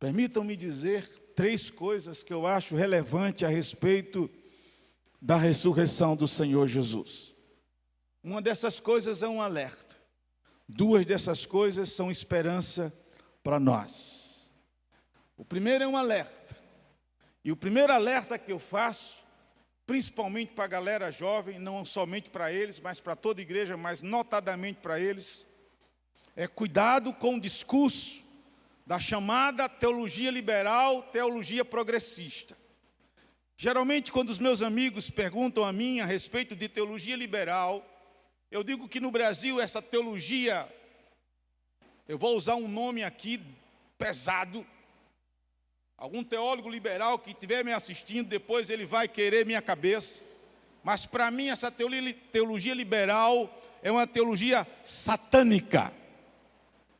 Speaker 1: permitam-me dizer 3 coisas que eu acho relevante a respeito da ressurreição do Senhor Jesus. Uma dessas coisas é um alerta. 2 dessas coisas são esperança para nós. O primeiro é um alerta. E o primeiro alerta que eu faço, principalmente para a galera jovem, não somente para eles, mas para toda a igreja, mas notadamente para eles, é cuidado com o discurso da chamada teologia liberal, teologia progressista. Geralmente, quando os meus amigos perguntam a mim a respeito de teologia liberal, eu digo que no Brasil essa teologia, eu vou usar um nome aqui pesado. Algum teólogo liberal que estiver me assistindo, depois ele vai querer minha cabeça. Mas para mim essa teologia liberal é uma teologia satânica.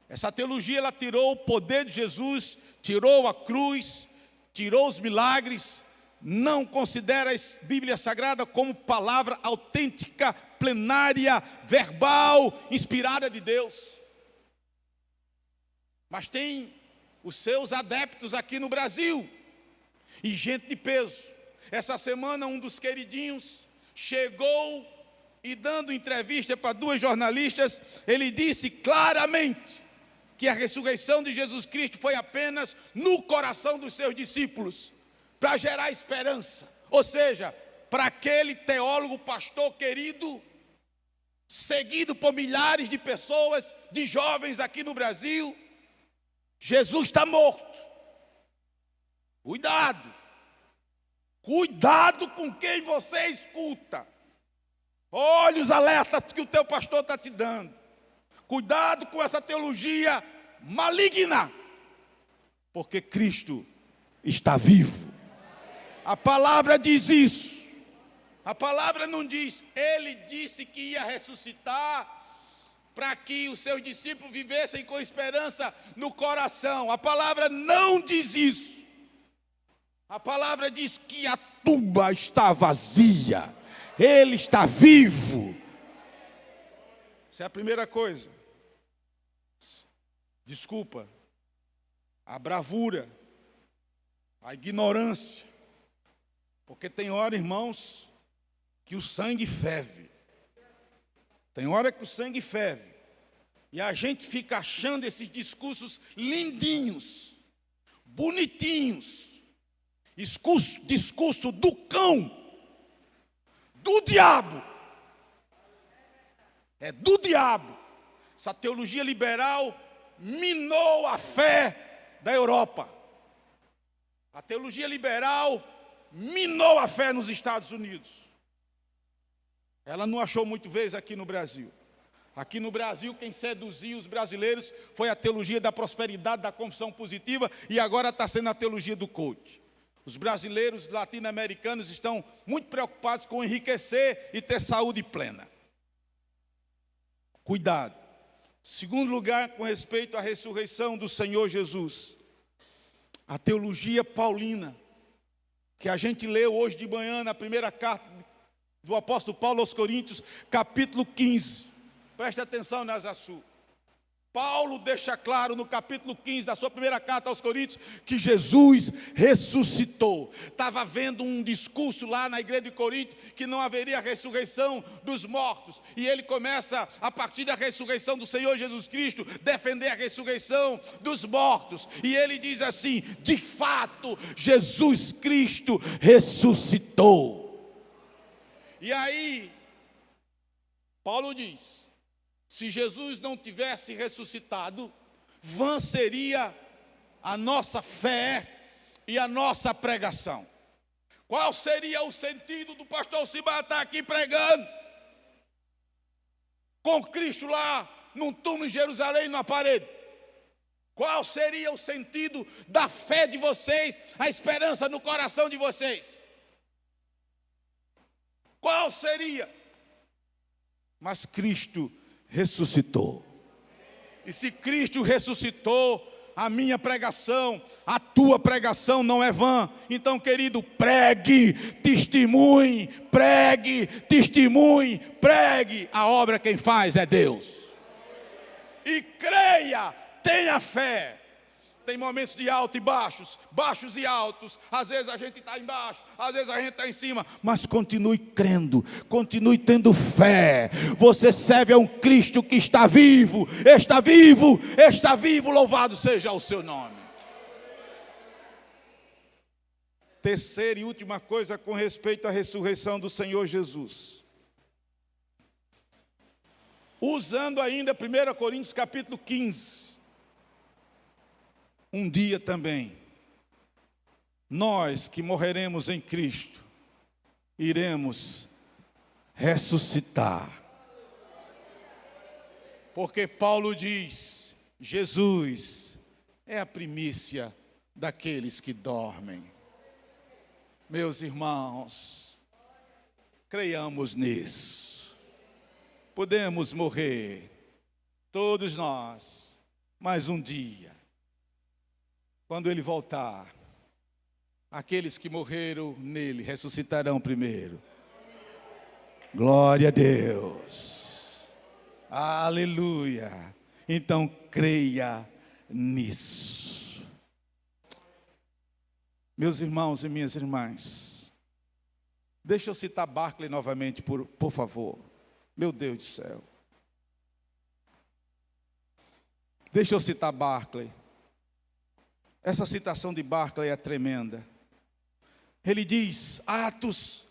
Speaker 1: Essa teologia, ela tirou o poder de Jesus, tirou a cruz, tirou os milagres, não considera a Bíblia Sagrada como palavra autêntica, plenária, verbal, inspirada de Deus. Mas tem os seus adeptos aqui no Brasil, e gente de peso. Essa semana um dos queridinhos chegou e dando entrevista para 2 jornalistas, ele disse claramente que a ressurreição de Jesus Cristo foi apenas no coração dos seus discípulos, para gerar esperança, ou seja, para aquele teólogo, pastor querido, seguido por milhares de pessoas, de jovens aqui no Brasil. Jesus está morto. Cuidado. Cuidado com quem você escuta. Olha os alertas que o teu pastor está te dando. Cuidado com essa teologia maligna. Porque Cristo está vivo. A palavra diz isso. A palavra não diz, ele disse que ia ressuscitar para que os seus discípulos vivessem com esperança no coração. A palavra não diz isso. A palavra diz que a tumba está vazia. Ele está vivo. Essa é a primeira coisa. desculpa, a bravura, a ignorância. Porque tem hora, irmãos, que o sangue ferve. Tem hora que o sangue ferve. E a gente fica achando esses discursos lindinhos, bonitinhos. Discurso do cão, do diabo. É do diabo. Essa teologia liberal minou a fé da Europa. A teologia liberal minou a fé nos Estados Unidos. Ela não achou muito vez aqui no Brasil. Aqui no Brasil, quem seduziu os brasileiros foi a teologia da prosperidade, da confissão positiva, e agora está sendo a teologia do coach. Os brasileiros latino-americanos estão muito preocupados com enriquecer e ter saúde plena. Cuidado. Segundo lugar, com respeito à ressurreição do Senhor Jesus, a teologia paulina, que a gente leu hoje de manhã na primeira carta do apóstolo Paulo aos Coríntios, capítulo 15. Preste atenção, Nazaçu. Paulo deixa claro no capítulo 15 da sua primeira carta aos Coríntios que Jesus ressuscitou. Estava havendo um discurso lá na igreja de Corinto que não haveria ressurreição dos mortos. E ele começa, a partir da ressurreição do Senhor Jesus Cristo, defender a ressurreição dos mortos. E ele diz assim: de fato, Jesus Cristo ressuscitou. E aí, Paulo diz: se Jesus não tivesse ressuscitado, vã seria a nossa fé e a nossa pregação. Qual seria o sentido do pastor Simar estar aqui pregando? Com Cristo lá, num túmulo em Jerusalém, na parede. Qual seria o sentido da fé de vocês, a esperança no coração de vocês? Qual seria? Mas Cristo ressuscitou. E se Cristo ressuscitou, a minha pregação, a tua pregação não é vã. Então, querido, pregue, testemunhe, pregue, testemunhe, pregue. A obra quem faz é Deus. E creia, tenha fé. Tem momentos de alto e baixos, baixos e altos. Às vezes a gente está embaixo, às vezes a gente está em cima. Mas continue crendo, continue tendo fé. Você serve a um Cristo que está vivo, está vivo, está vivo. Louvado seja o seu nome. Terceira e última coisa com respeito à ressurreição do Senhor Jesus. Usando ainda 1 Coríntios capítulo 15. Um dia também, nós que morreremos em Cristo, iremos ressuscitar. Porque Paulo diz: Jesus é a primícia daqueles que dormem. Meus irmãos, creiamos nisso. Podemos morrer, todos nós, mas um dia, quando Ele voltar, aqueles que morreram nele ressuscitarão primeiro. Glória a Deus. Aleluia. Então creia nisso. Meus irmãos e minhas irmãs, deixa eu citar Barclay novamente, por favor. Meu Deus do céu. Deixa eu citar Barclay. Essa citação de Barclay é tremenda. Ele diz: Atos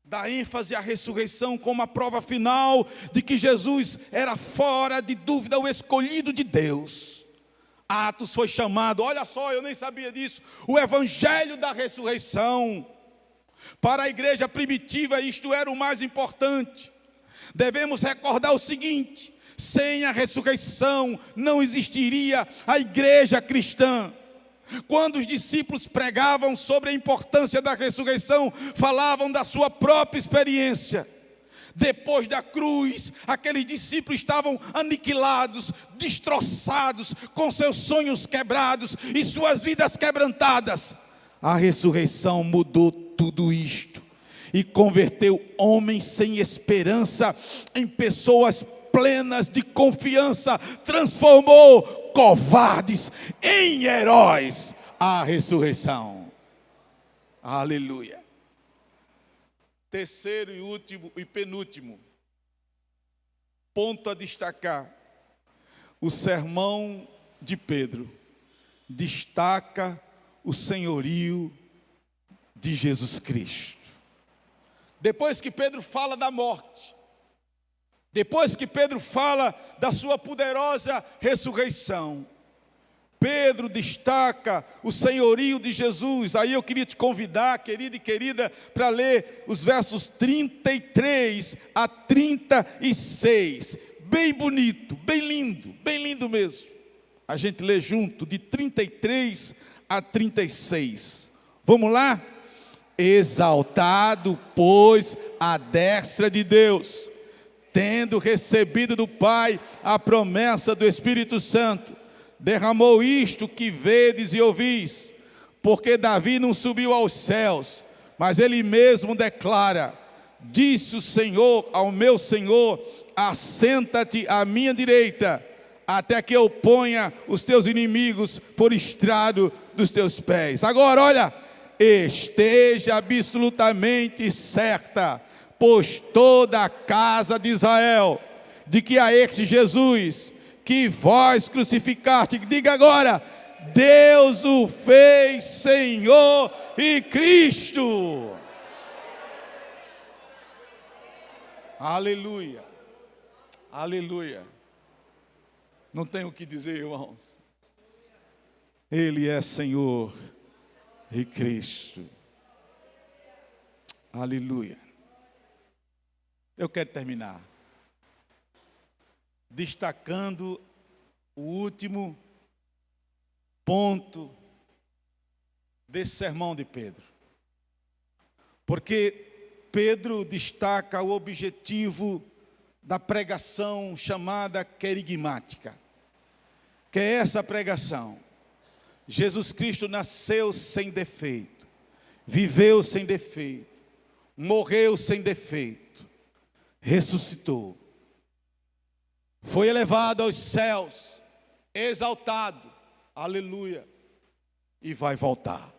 Speaker 1: dá ênfase à ressurreição como a prova final de que Jesus era fora de dúvida o escolhido de Deus. Atos foi chamado, olha só, eu nem sabia disso, o evangelho da ressurreição. Para a igreja primitiva isto era o mais importante. Devemos recordar o seguinte: sem a ressurreição não existiria a igreja cristã. Quando os discípulos pregavam sobre a importância da ressurreição, falavam da sua própria experiência. Depois da cruz, aqueles discípulos estavam aniquilados, destroçados, com seus sonhos quebrados e suas vidas quebrantadas. A ressurreição mudou tudo isto e converteu homens sem esperança em pessoas plenas de confiança, transformou covardes em heróis. A ressurreição. Aleluia. Terceiro e último e penúltimo ponto a destacar: o sermão de Pedro destaca o senhorio de Jesus Cristo. Depois que Pedro fala da morte, depois que Pedro fala da sua poderosa ressurreição, Pedro destaca o senhorio de Jesus. Aí eu queria te convidar, querido e querida, para ler os versos 33 a 36. Bem bonito, bem lindo mesmo. A gente lê junto, de 33 a 36. Vamos lá? Exaltado, pois, à destra de Deus, tendo recebido do Pai a promessa do Espírito Santo, derramou isto que vedes e ouvis, porque Davi não subiu aos céus, mas ele mesmo declara: disse o Senhor ao meu Senhor, assenta-te à minha direita, até que eu ponha os teus inimigos por estrado dos teus pés. Agora olha, esteja absolutamente certa, pois toda a casa de Israel, de que a este Jesus, que vós crucificaste, diga agora: Deus o fez Senhor e Cristo. Aleluia, aleluia. Não tenho o que dizer, irmãos. Ele é Senhor e Cristo. Aleluia. Eu quero terminar destacando o último ponto desse sermão de Pedro. Porque Pedro destaca o objetivo da pregação chamada querigmática. Que é essa pregação? Jesus Cristo nasceu sem defeito, viveu sem defeito, morreu sem defeito, ressuscitou, foi elevado aos céus, exaltado, aleluia, e vai voltar.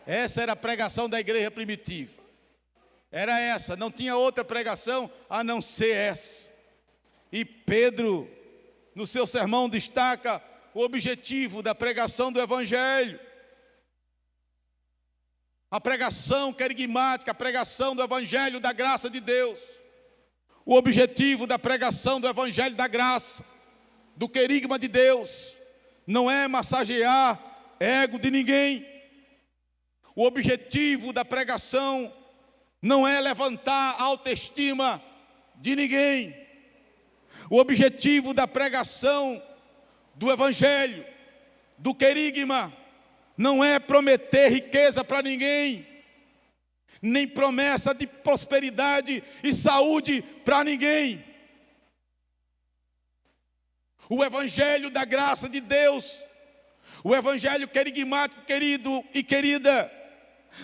Speaker 1: Essa era a pregação da igreja primitiva. Era essa, não tinha outra pregação a não ser essa. E Pedro, no seu sermão, destaca o objetivo da pregação do Evangelho. A pregação querigmática, a pregação do Evangelho da graça de Deus. O objetivo da pregação do Evangelho da graça, do querigma de Deus, não é massagear ego de ninguém. O objetivo da pregação não é levantar a autoestima de ninguém. O objetivo da pregação do Evangelho, do querigma, não é prometer riqueza para ninguém, nem promessa de prosperidade e saúde para ninguém. O Evangelho da graça de Deus, o Evangelho querigmático, querido e querida,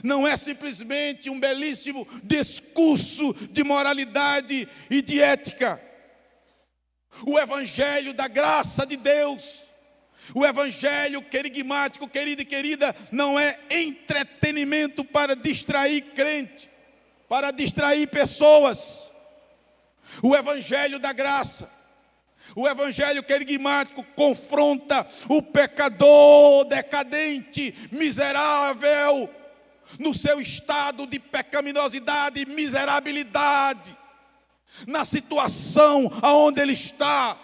Speaker 1: não é simplesmente um belíssimo discurso de moralidade e de ética. O Evangelho da graça de Deus, o Evangelho querigmático, querido e querida, não é entretenimento para distrair crente, para distrair pessoas. O Evangelho da graça, o Evangelho querigmático confronta o pecador decadente, miserável, no seu estado de pecaminosidade e miserabilidade, na situação aonde ele está.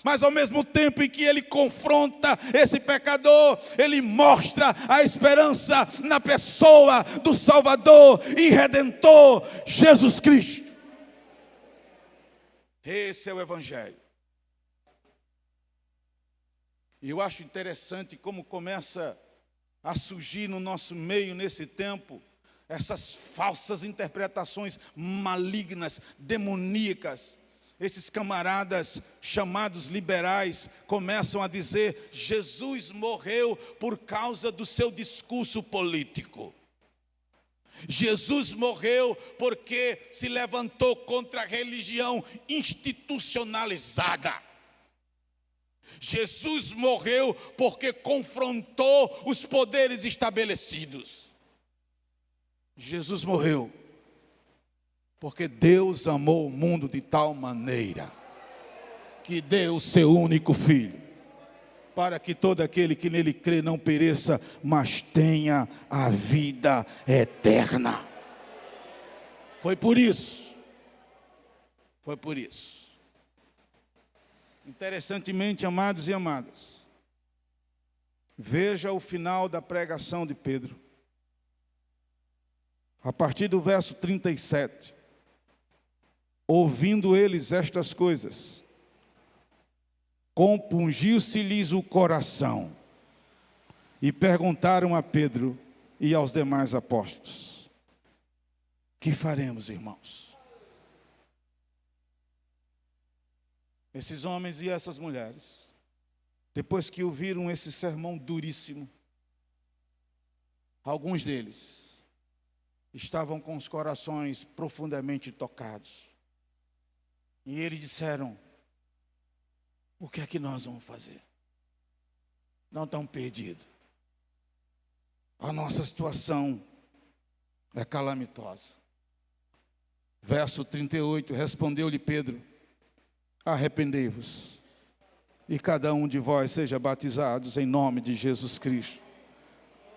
Speaker 1: Mas ao mesmo tempo em que ele confronta esse pecador, ele mostra a esperança na pessoa do Salvador e Redentor, Jesus Cristo. Esse é o Evangelho. E eu acho interessante como começa a surgir no nosso meio nesse tempo essas falsas interpretações malignas, demoníacas. Esses camaradas chamados liberais começam a dizer: Jesus morreu por causa do seu discurso político. Jesus morreu porque se levantou contra a religião institucionalizada. Jesus morreu porque confrontou os poderes estabelecidos. Jesus morreu porque Deus amou o mundo de tal maneira que deu o seu único Filho, para que todo aquele que nele crê não pereça, mas tenha a vida eterna. Foi por isso. Foi por isso. Interessantemente, amados e amadas, veja o final da pregação de Pedro. A partir do verso 37. Ouvindo eles estas coisas, compungiu-se-lhes o coração e perguntaram a Pedro e aos demais apóstolos: que faremos, irmãos? Esses homens e essas mulheres, depois que ouviram esse sermão duríssimo, alguns deles estavam com os corações profundamente tocados. E eles disseram: o que é que nós vamos fazer? Não estão perdidos. A nossa situação é calamitosa. Verso 38, respondeu-lhe Pedro: arrependei-vos, e cada um de vós seja batizados em nome de Jesus Cristo,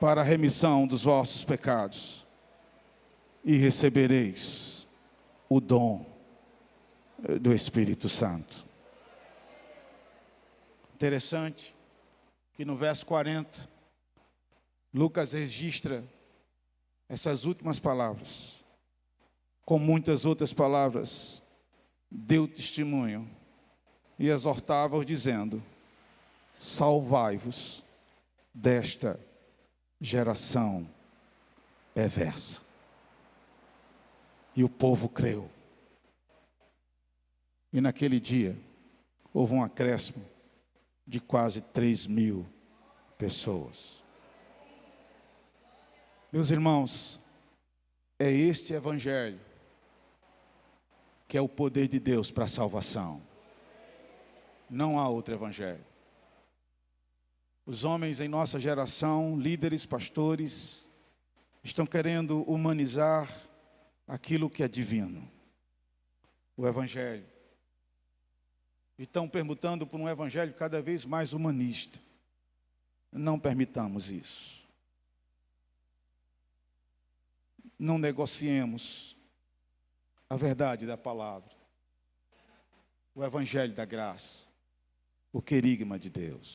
Speaker 1: para a remissão dos vossos pecados, e recebereis o dom do Espírito Santo. Interessante que no verso 40, Lucas registra essas últimas palavras. Com muitas outras palavras, deu testemunho e exortava-os dizendo: salvai-vos desta geração perversa. E o povo creu. E naquele dia, houve um acréscimo de quase 3.000 pessoas. Meus irmãos, é este evangelho que é o poder de Deus para a salvação. Não há outro evangelho. Os homens em nossa geração, líderes, pastores, estão querendo humanizar aquilo que é divino, o evangelho. E estão permutando por um evangelho cada vez mais humanista. Não permitamos isso. Não negociemos a verdade da palavra, o evangelho da graça, o querigma de Deus.